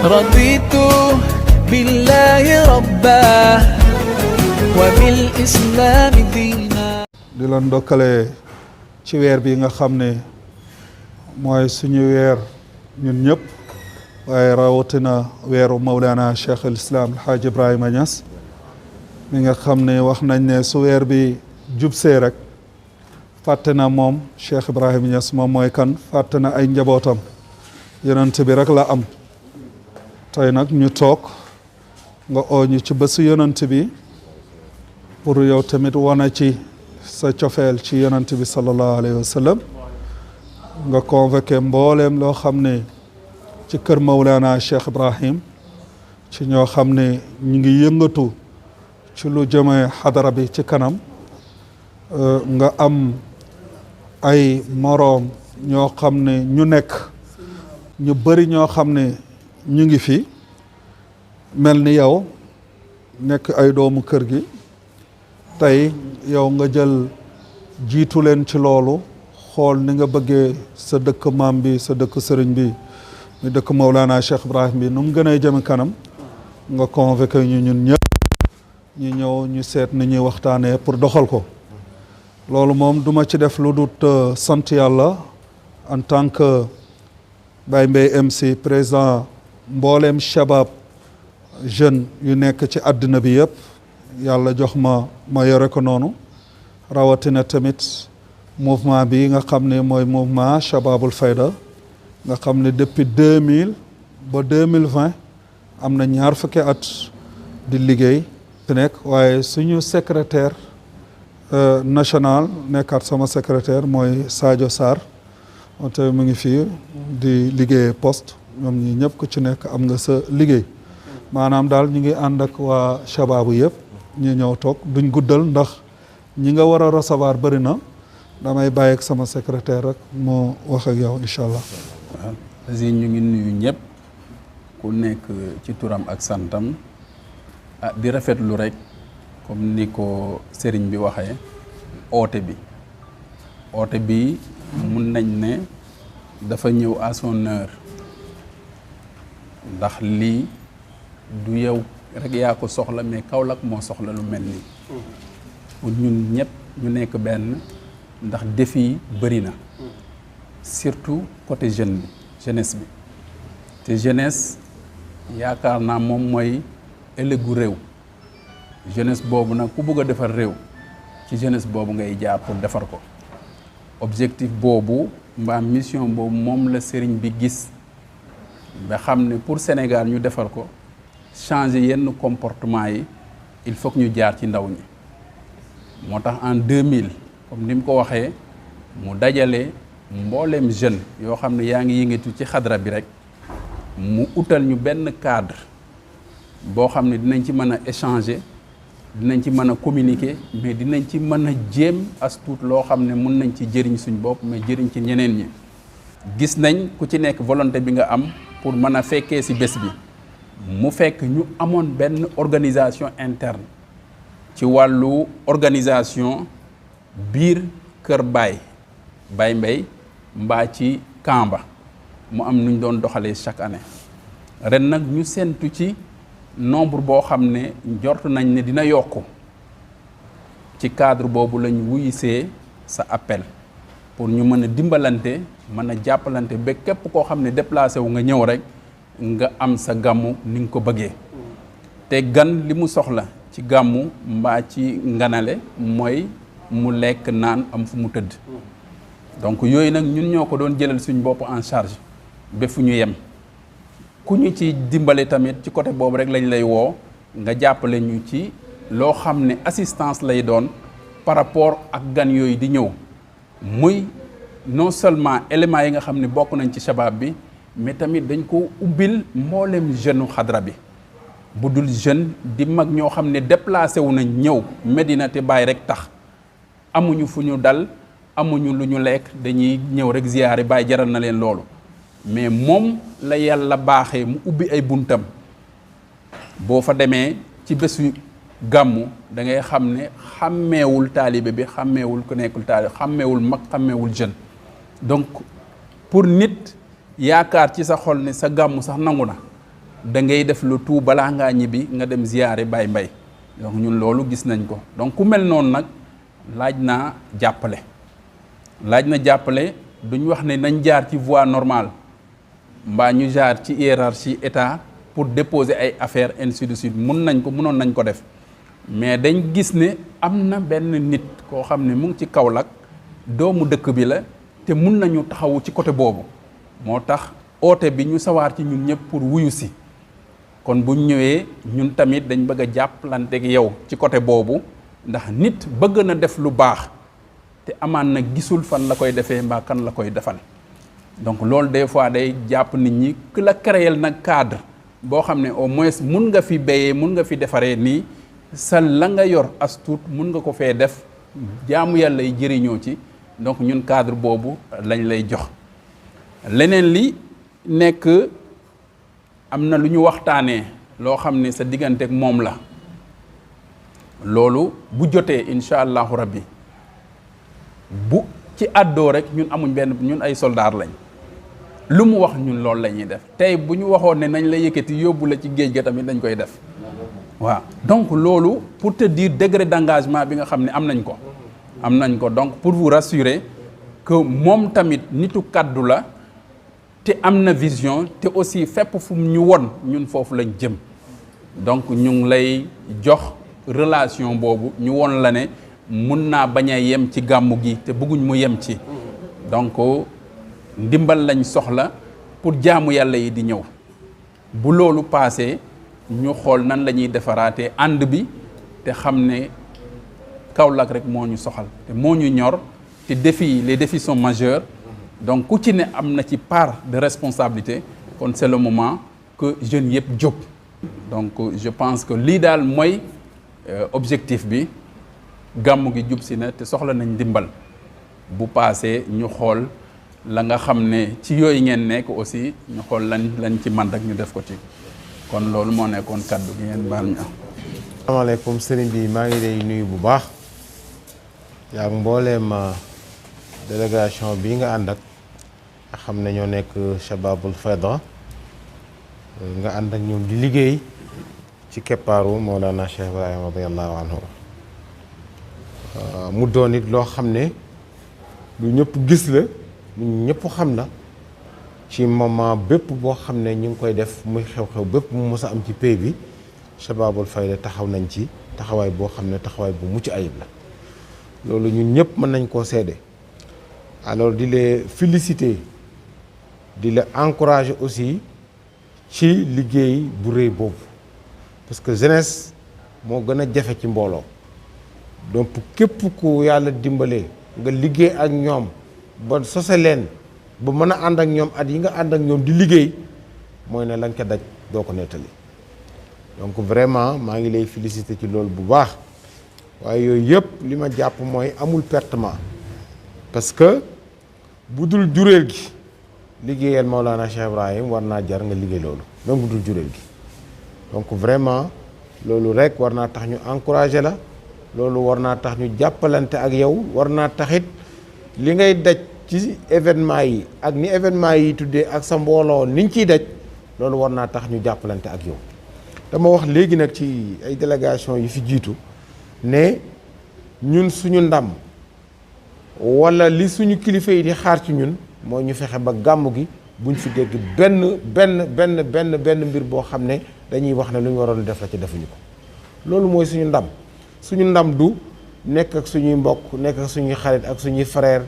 رضيت بالله ربا وبالإسلام دينا. di la ndokkale ci weer bi nga xam ne mooy suñu weer ñun ñëpp waaye rawatina weeru Mawlana Cheikh al Islam Alhaaj Ibrahima Niass mi nga xam ne wax nañ ne su weer bi jubsee rek fàtte na moom Cheikh Ibrahima Niass moom mooy kan, fàtte na ay njabootam, yonent bi rek la am. tey nag ñu toog nga oo ñu ci bésu yonent bi pour yow tamit wane ci sa cofeel ci yonent bi sallallahu alayhi wa sallam, nga convoqué mbooleem loo xam ne ci kër Mawlana Cheikh Ibrahim ci ñoo xam ne ñu ngi yëngatu ci lu jëme xadara bi ci kanam, nga am ay moroom ñoo xam ne ñu nekk ñu bëri ñoo xam ne ñu ngi fi mel ni yow nekk ay doomu kër gi. tey yow nga jël jiitu leen ci loolu, xool ni nga bëggee sa dëkk maam bi, sa dëkk sëriñ bi, mi dëkk Mawlana Cheikh Ibrahim bi nu mu gën a jëme kanam, nga convoqué ñu ñun ñëpp ñu ñëw ñu seet ni ñuy waxtaanee pour doxal ko. loolu moom duma ci def lu dut sant yàlla en tant que Baye Mbaye MC, président mbooleem shabab jeune yu nekk ci àddina bi yëpp. yàlla jox ma yore ko noonu, rawatina tamit mouvement bi nga xam ne mooy mouvement Shababul Fayda, nga xam ne depuis 2000 ba 2020 am na 20 fukki at di liggéey fi nekk. waaye suñu secrétaire national nekkaat sama secrétaire mooy Sadio Sarr, moom tamit mu ngi fii di liggéey poste. ñoom ñi ñëpp ku ci nekk am nga sa liggéey, maanaam daal ñu ngi ànd ak waa shababu yëpp ñu ñëw toog. duñ guddal ndax ñi nga war a recevoir bëri na, damay bàyyi ak sama secrétaire rek moo wax ak yow incha allah. waaw aussi ñu ngi nuyu ñëpp ku nekk ci turam ak santam, di rafetlu rek comme ni ko sëriñ bi waxee oote bi mun nañ ne dafa ñëw à son heure, ndax lii du yow rek yaa ko soxla, mais Kaolack moo soxla lu mel nii pour ñun ñëpp ñu nekk benn, ndax défi yi bëri na, surtout côté jeunesse bi te jeunesse yaakaar naa moom mooy ëllëgu réew. jeunesse boobu nag ku bëgg a defar réew ci jeunesse boobu ngay jaar pour defar ko. objectif boobu mbaa mission boobu moom la sëriñ bi gis ba xam ne pour Sénégal ñu defar ko, changer yenn comportement yi, il faut que ñu jaar ci ndaw ñi. moo tax en 2000 comme ni mu ko waxee, mu dajale mbooleem jeune yoo xam ne yaa ngi yëngatu ci xadra bi rek, mu utal ñu benn cadre boo xam ne dinañ ci mën a échanger, dinañ ci mën a communiquer, mais dinañ ci mën a jéem as tuut loo xam ne mun nañ ci jëriñ suñ bopp, mais jëriñ ci ñeneen ñi. gis nañ ku ci nekk volonté bi nga am pour mën a fekkee ci bés bi. mu fekk ñu amoon benn organisation interne ci wàllu organisation biir kër Baye Mbaye mbaa ci Kamba, mu am nuñ doon doxalee chaque année. ren nag ñu séntu ci nombre boo xam ne njort nañ ne dina yokku. ci cadre boobu lañ wuyisee sa appel pour ñu mën a dimbalante, mën a jàppalante ba képp koo xam ne déplacé wu nga ñëw rek nga am sa gàmmu ni nga ko bëggee. te gan li mu soxla ci gàmmu mbaa ci nganale mooy mu lekk naan am fu mu tëdd. donc yooyu nag ñun ñoo ko doon jëlal suñ bopp en charge ba fu ñu yem. ku ñu ci dimbale tamit ci côté boobu rek lañ lay woo nga jàppale ñu ci loo xam ne assistance lay doon par rapport ak gan yooyu di ñëw, muy non seulement éléments yi nga xam ne bokk nañ ci shabab bi, mais tamit dañ ko ubbil mboolem jeune xadra bi. bu dul jeune di mag ñoo xam ne déplacé wu nañ ñëw Medina te Baye rek tax, amuñu fu ñu dal, amuñu lu ñu lekk, dañuy ñëw rek ziyaare Baye, jaral na leen loolu. mais moom la yàlla baaxee mu ubbi ay buntam. boo fa demee ci bésu gàmmu da ngay xam ne xàmmeewul taalibe bi, xàmmeewul ku nekkul taalibe, xàmmeewul mag, xàmmeewul jeune. donc pour nit yaakaar ci sa xol ne sa gàmmu sax nangu na, da ngay def le tout balaa ngaa ñibbi nga dem ziyaare Baye Mbaye donc ñun loolu gis nañ ko donc ku mel noonu nag laaj na jàppale duñ wax ne nañ jaar ci voie normale mbaa ñu jaar ci hiérarchie état pour déposer ay affaires ainsi de suite mënoon nañ ko def mais dañ gis ne am na benn nit koo xam ne mu ngi ci Kaolack doomu dëkk bi la te mun nañu taxawu ci côté boobu moo tax oote bi ñu sawaar ci ñun ñëpp pour wuyu si kon buñ ñëwee ñun tamit dañ bëgg a jàppalante ak yow ci côté boobu ndax nit bëgg na def lu baax te amaan na gisul fan la koy defee mbaa kan la koy defal donc loolu des fois day jàpp nit ñi ku la créer nag cadre boo xam ne au moins mun nga fi béyee mun nga fi defaree nii sa la nga yor as tuut mun nga ko fee def jaamu yàlla yi jëriñoo ci donc ñun cadre boobu lañ lay jox leneen li nekk am na lu ñu waxtaanee loo xam ne sa diggante ak moom la loolu bu jotee incha allahu rabbi bu ci àddoo rek ñun amuñ benn ñun ay soldaar lañ lu mu wax ñun loolu la ñuy def tey bu ñu waxoon ne nañ la yëkkati yóbbu la ci géej ga tamit dañ koy def waaw donc loolu pour te dire degré d'engagement bi nga xam ne am nañ ko donc pour vous rassurer que moom tamit nitu kaddu la te am na vision te aussi fépp fu ñu won ñun foofu lañ jëm donc ñu ngi lay jox relation boobu ñu won la ne mun naa bañ a yem ci gàmmu gi te bëgguñ mu yem ci donc ndimbal lañ soxla pour jaamu yàlla yi di ñëw bu loolu paasee ñu xool nan la ñuy defaraatee ànd bi te xam ne Kaolack rek moo ñu soxal te moo ñu ñor te les défis sont majeurs donc ku ci ne am na ci part de responsabilité kon c'est le moment que jeunes yëpp jóg donc je pense que lii daal mooy objectif bi gàmmu gi jub si na te soxla nañ ndimbal bu paasee ñu xool la nga xam ne ci yooyu ngeen nekk aussi ñu xool lañ ci man rek ñu def ko ci kon loolu moo nekkoon kaddu gi ngeen baal ñu am. asalaamaaleykum sëriñ bi maa ngi lay nuyu bu baax yaa ngi mbooleem délégation bii nga ànd ak nga xam ne ñoo nekk Shababul Fayda nga ànd ak ñoom di liggéey ci keppaaru Mawlana Cheikh Ibrahima radiyallahu anhu mu doon it loo xam ne lu ñëpp gis la lu ñëpp xam la ci moment bépp boo xam ne ñu ngi koy def muy xew-xew bépp mu mës a am ci pays bi Shababul Fayda taxaw nañ ci taxawaay boo xam ne taxawaay bu mucc ayib la loolu ñun ñëpp mën nañ koo seede alors di la féliciter di la encourager aussi ci liggéey bu rëy boobu parce que jeunesse moo gën a jafe ci mbooloo donc képp ku yàlla dimbalee nga liggéey ak ñoom ba sose leen ba mën a ànd ak ñoom at yi nga ànd ak ñoom di liggéey mooy ne lañ ko daj doo ko nettali donc vraiment maa ngi lay féliciter ci loolu bu baax waaye yooyu yëpp li ma jàpp mooy amul pertement parce que bu dul jureel gi liggéeyal Maulana Cheikh Ibrahim war naa jar nga liggéey loolu même bu dul jureel gi donc vraiment loolu rek war naa tax ñu encourager la loolu war naa tax ñu jàppalante ak yow war naa taxit li ngay daj ci événement yi ak ni événement yi tuddee ak sa mbooloo niñ ciy daj loolu war naa tax ñu jàppalante ak yow dama wax léegi nag ci ay délégation yi fi jiitu ne ñun suñu ndam wala li suñu kilifa yi di xaar ci ñun mooy ñu fexe ba gàmmu gi buñ fi dégg benn mbir boo xam ne dañuy wax ne lu ñu waroon def la ci defuñu ko loolu mooy suñu ndam du nekk ak suñuy mbokk nekk ak suñuy xarit ak suñuy frère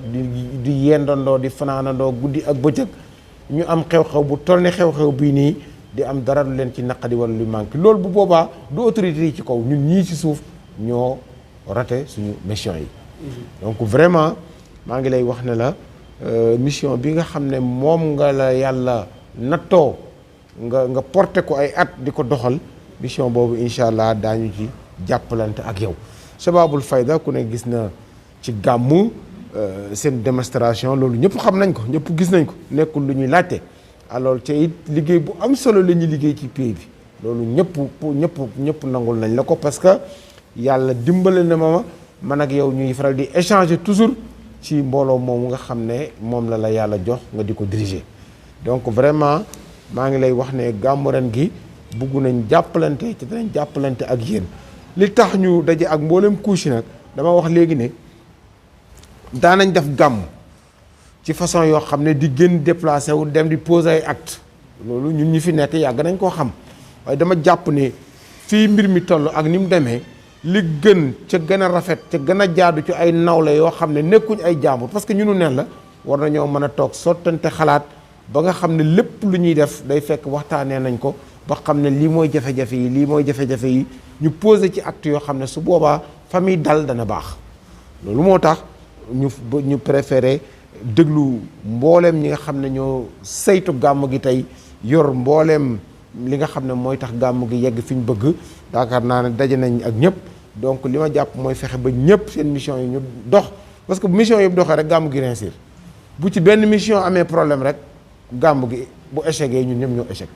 di yendandoo di fanaanandoo guddi ak bëccëg ñu am xew-xew bu toll ne xew-xew bii nii di am dara lu leen ci naqadi wala lu manqué loolu bu boobaa du autorité yi ci kaw ñun ñii ci suuf ñoo raté suñu mission yi donc vraiment maa ngi lay wax ne la mission bi nga xam ne moom nga la yàlla nattoo nga porté ko ay at di ko doxal mission boobu incha allah daañu ci jàppalante ak yow Shababul Fayda ku ne gis na ci gàmmu seen démonstration loolu ñëpp xam nañ ko ñëpp gis nañ ko nekkul lu ñuy laajte alors te it liggéey bu am solo la ñuy liggéey ci pays bi loolu ñëpp nangul nañ la ko parce que yàlla dimbale na ma man ak yow ñuy faral di échanger toujours ci mbooloo moomu nga xam ne moom la yàlla jox nga di ko diriger donc vraiment maa ngi lay wax ne gàmmu ren gi bugg nañ jàppalante ci danañ jàppalante ak yéen li tax ñu daje ak mboolem couche nag dama wax léegi ne daanañ def gàmm ci façon yoo xam ne di gën déplacé wu dem di poser ay acte loolu ñun ñi fi nekk yàgg nañ koo xam waaye dama jàpp ne fii mbir mi toll ak ni mu demee li gën ca gën a rafet ca gën a jaadu ci ay nawle yoo xam ne nekkuñ ay jaambur parce que ñunu neen la war nañoo mën a toog sottante xalaat ba nga xam ne lépp lu ñuy def day fekk waxtaanee nañ ko ba xam ne lii mooy jafe-jafe yi lii mooy jafe-jafe yi ñu posé ci acte yoo xam ne su boobaa famille dal dana baax loolu moo tax ñu préféré déglu mbooleem ñi nga xam ne ñoo saytu gàmm gi tey yor mbooleem li nga xam ne mooy tax gàmm gi yegg fi ñu bëgg yaakaar naa ne daje nañ ak ñëpp donc li ma jàpp mooy fexe ba ñëpp seen mission yi ñu dox parce que bu mission yëpp doxee rek gàmm gi réussir bu ci benn mission amee problème rek gàmm gi bu échecgee ñun ñëpp ñoo échec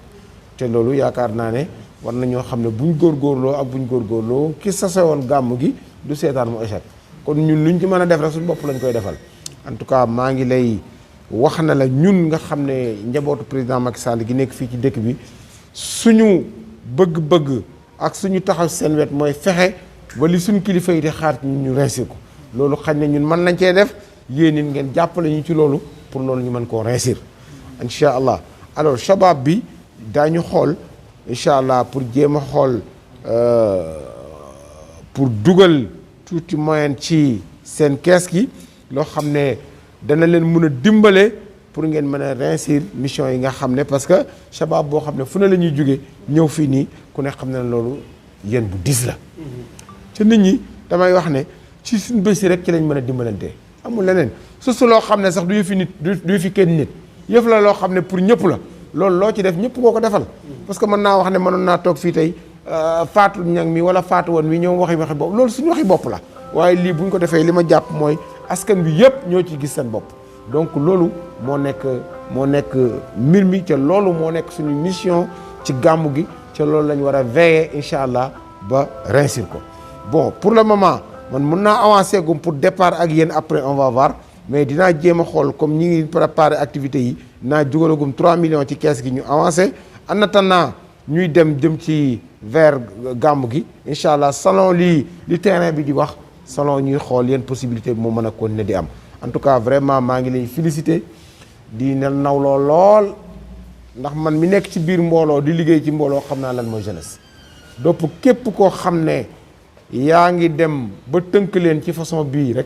te loolu yaakaar naa ne war na ñoo xam ne buñ góorgóorloo ak buñ góorgóorloo ki sase woon gàmm gi du seetaan mu échec kon ñun luñ ci mën a def rek suñu bopp lañ koy defal en tout cas maa ngi lay wax na la ñun nga xam ne njabootu président Macky Sall gi nekk fii ci dëkk bi suñu bëgg-bëgg ak suñu taxaw seen wet mooy fexe ba li suñu kilifa yi di xaar ci ñu réussir ko loolu xañ na ñun mën nañ cee def yéen it ngeen jàppale ñu ci loolu pour loolu ñu mën koo réussir incha allah alors shabab bi daañu xool incha allah pour jéem a xool pour dugal tuuti moyen ci seen kees gi loo xam ne dana leen mën a dimbale pour ngeen mën a réussir mission yi nga xam ne parce que shabab boo xam ne fu ne la ñuy jóge ñëw fii nii ku ne xam ne loolu yéen bu dis la te nit ñi damay wax ne ci suñu bés rek ci lañ mën a dimbalante amul leneen su loo xam ne sax du yëfi nit du yëfi kenn nit yëf la loo xam ne pour ñëpp la loolu loo ci def ñëpp koo ko defal parce que mën naa wax ne mënoon naa toog fii tey faatu ñang mi wala faatu woon mi ñoom waxi bopp loolu suñu waxi bopp la waaye lii bu ñu ko defee li ma jàpp mooy askan bi yëpp ñoo ci gis seen bopp donc loolu moo nekk mbir mi ca loolu moo nekk suñu mission ci gàmmu gi ca loolu lañ war a veiller incha allah ba réussir ko bon pour le moment man mun naa avancer gum pour départ ak yéen après on va voir mais dinaa jéem a xool comme ñi ngi préparer activités yi dinaa jugalagum 3 millions ci kees gi ñu avancé en attendant ñuy jëm ci vers gàmmu gi incha allah selon li terrain bi di wax selon ñuy xool yenn possibilité bi moo mën a continuer di am en tout cas vraiment maa ngi lay féliciter di ne nawloo lool ndax man mi nekk ci biir mbooloo di liggéey ci mbooloo xam naa lan mooy jeunesse dopp képp koo xam ne yaa ngi dem ba tënk leen ci façon bii rek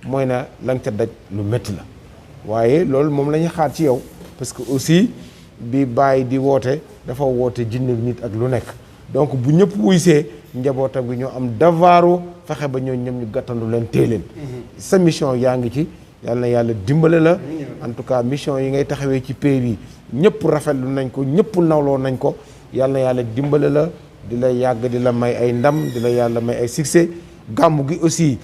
mooy na la nga ca daj lu métti la waaye loolu moom la ñuy xaar ci yow parce que aussi bi bàyyi di woote dafa woote jinne nit ak lu nekk donc bu ñëpp wuysee njabootam bi ñoo am devoiru fexe ba ñoo ñëm ñu gàttandu leen téye leen sa mission yaa ngi ci yàlla na yàlla dimbale la en tout cas mission yi ngay taxawee ci pays bi ñëpp rafetlu nañ ko ñëpp nawloo nañ ko yàlla na yàlla dimbale la di la yàgg di la may ay ndam di la yàlla may ay succès gàmmu gi aussi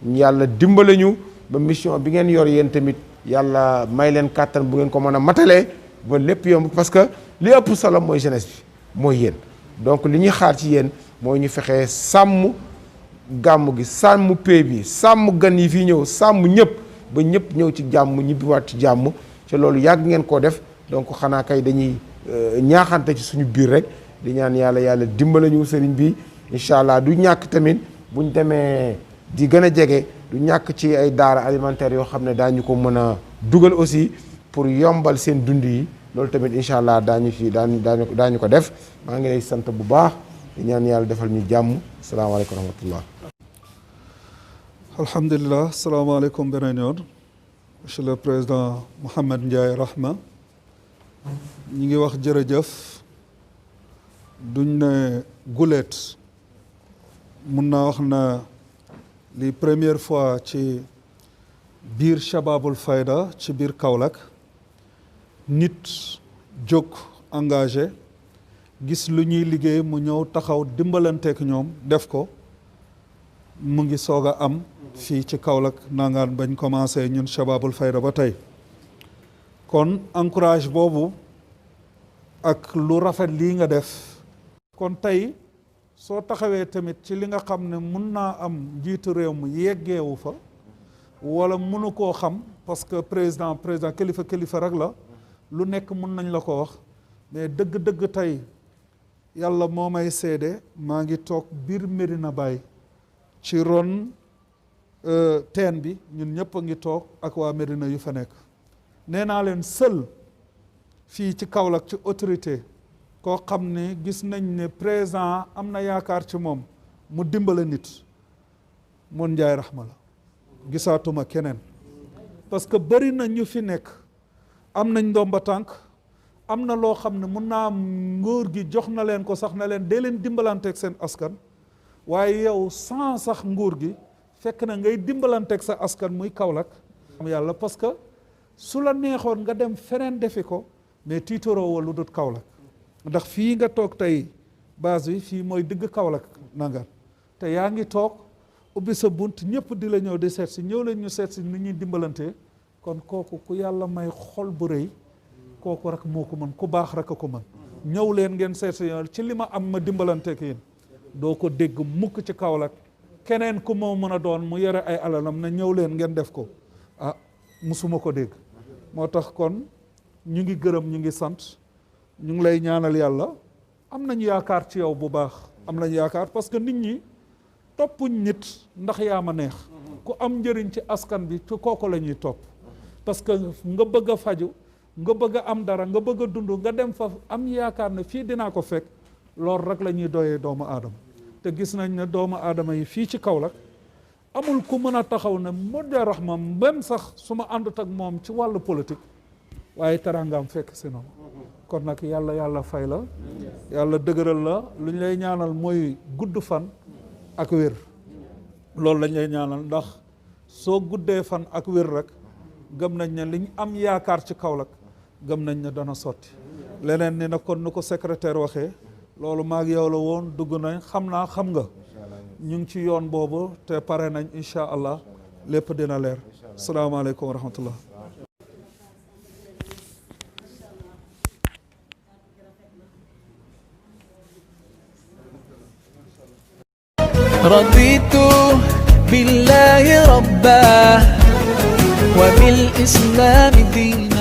yàlla dimbale ñu ba mission bi ngeen yor yéen tamit yàlla may leen kàttan bu ngeen ko mën a matalee ba lépp yomb parce que li ëpp solo mooy jeunesse bi mooy yéen donc li ñuy xaar ci yéen mooy ñu fexee sàmm gàmmu gi sàmm pay bi sàmm gan yi fii ñëw sàmm ñëpp ba ñëpp ñëw ci jàmm ñibbiwaat ci jàmm te loolu yàgg ngeen koo def donc xanaa kay dañuy ñaaxante ci suñu biir rek di ñaan yàlla dimbale ñu sëriñ bi incha allah du ñàkk tamit buñ demee di gën a jege du ñàkk ci ay daara alimentaire yoo xam ne daañu ko mën a dugal aussi pour yombal seen dund yi loolu tamit incha allah daañu ko def maa ngi lay sant bu baax di ñaan yàlla defal ñu jàmm asalaamaaleykum wa rahmatullah. alhamdulilah salaamaaleykum beneen yoon monsieur le président Mouhamed Ndiaye Rahma ñi ngi wax jërëjëf duñ ne guleet mun naa wax na li première fois ci biir Shababul Fayda ci biir Kaolack nit jóg engagé gis lu ñuy liggéey mu ñëw taxaw dimbalanteek ñoom def ko mu ngi soog a am fii ci Kaolack nangaan bañ commencé ñun Shababul Fayda ba tey kon encourage boobu ak lu rafet lii nga def kon tey soo taxawee tamit ci li nga xam ne mun naa am njiitu réew mu yeggeewu fa wala mënu koo xam parce que président kilifa rek la lu nekk mun nañ la ko wax mais dëgg-dëgg tey yàlla moo may seede maa ngi toog biir Medina Baye ci ron teen bi ñun ñëpp a ngi toog ak waa Medina yu fa nekk nee naa leen seul fii ci Kaolack ci autorité koo xam ne gis nañ ne président am na yaakaar ci moom mu dimbale nit mun Njaay Rahma la gisaatuma keneen parce que bëri na ñu fi nekk am nañ ndomba tànk am na loo xam ne mun naa am nguur gi jox na leen ko sax na leen dee leen dimbalanteeg seen askan waaye yow sans sax nguur gi fekk na ngay dimbalanteeg sa askan muy Kaolack am yàlla parce que su la neexoon nga dem feneen defi ko mais tiitaroo wa lu dut Kaolack ndax fii nga toog tey base bi fii mooy digg Kaolack nangaan te yaa ngi toog ubbi sa bunt ñëpp di la ñëw di seet si ñëw leen ñu seet si ni ñuy dimbalantee kon kooku ku yàlla may xol bu rëy kooku rek moo ko mën ku baax rek a ko mën ñëw leen ngeen seet si ci li ma am ma dimbalanteek yéen doo ko dégg mukk ci Kaolack keneen ku moo mën a doon mu yore ay alalam na ñëw leen ngeen def ko ah musuma ko dégg moo tax kon ñu ngi gërëm ñu ngi sant ñu ngi lay ñaanal yàlla am nañu yaakaar ci yow bu baax am nañu yaakaar parce que nit ñi toppuñ nit ndax yaa ma neex ku am njëriñ ci askan bi ci kooku la ñuy topp parce que nga bëgg a faju nga bëgg a am dara nga bëgg a dund nga dem fa am yaakaar ne fii dinaa ko fekk loolu rek la ñuy doyee doomu aadama te gis nañ ne doomu aadama yi fii ci Kaolack amul ku mën a taxaw ne Njaay Rahma même sax su ma àndut ak moom ci wàllu politique waaye teraangaam fekk si noonu kon nag yàlla fay la yàlla dëgëral la lu ñu lay ñaanal mooy gudd fan ak wér loolu lañ lay ñaanal ndax soo guddee fan ak wér rek gëm nañ ne liñ am yaakaar ci Kaolack gëm nañ ne dana sotti leneen ni nag kon nu ko secrétaire waxee loolu maag yow la woon dugg nañ xam naa xam nga ñu ngi ci yoon boobu te pare nañ incha allah lépp dina leer salaamaaleykum wa rahmatullah رضيت بالله ربا وبالإسلام دينا